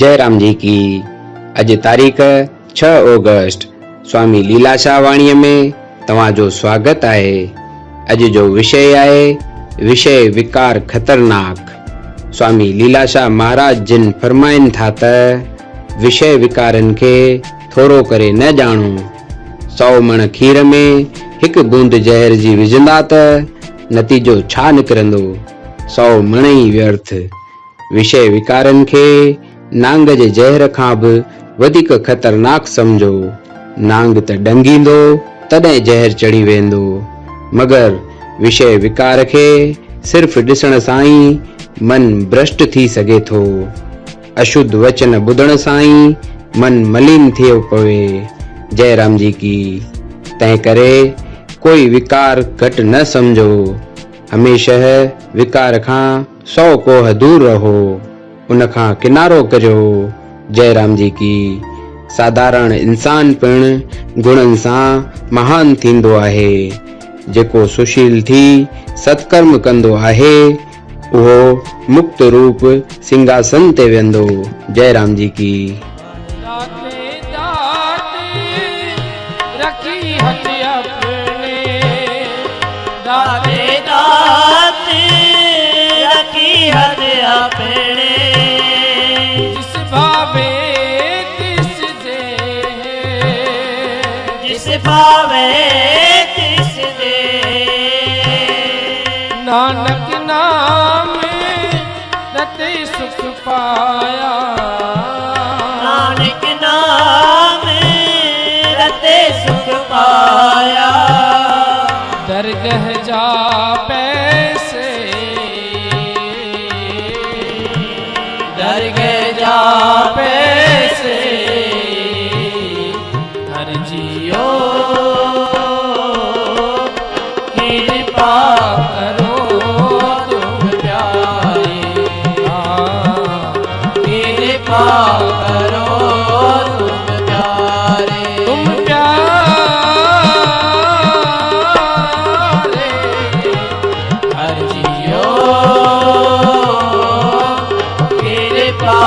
जय राम जी की। अज तारीख़ 6 ऑगस्ट स्वामी लीलाशाह वाणीअ में तव्हांजो स्वागत आहे। अज जो विषय आहे विषय विकार खतरनाक। स्वामी लीलाशाह महाराज जिन फरमाइनि था त विषय विकारनि खे थोरो करे न ॼाणो। 100 मण खीर में हिकु बूंद ज़हर जी विझंदा त नतीजो छा निकिरंदो? 100 मण ई व्यर्थ। विषय विकारनि खे नांग जे ज़हर खां बि वधीक खतरनाक समझो। नांग त डंगींदो तॾहिं ज़हर चढ़ी वेंदो, मगर विषय विकार खे सिर्फ़ ॾिसण सां ई मन भ्रष्ट थी सघे थो। अशुद्ध वचन ॿुधण सां ई मन मलिन थियो पवे। जय राम जी की। तंहिं करे कोई विकार घटि न समझो। हमेशह विकार खां 100 कोह दूर रहो, उन खां किनारो कजो। जय राम जी की। साधारण इंसान पिण गुणनि सां महान थींदो आहे। जेको सुशील थी सत्कर्म कंदो आहे उहो मुक्त रूप सिंहासन ते वेंदो। जय राम जी की। जिस भावे तिस दे, जिस भावे तिस दे। नानक नाम रते सुख पाया, नानक नाम रते सुख पाया। दरगह जा पैसे, दरगह जा पैसे। हर जियो कृपा करो तुम प्यारे, कृपा करो तुम प्यारे, तुम प्यारे। हर जियो कृपा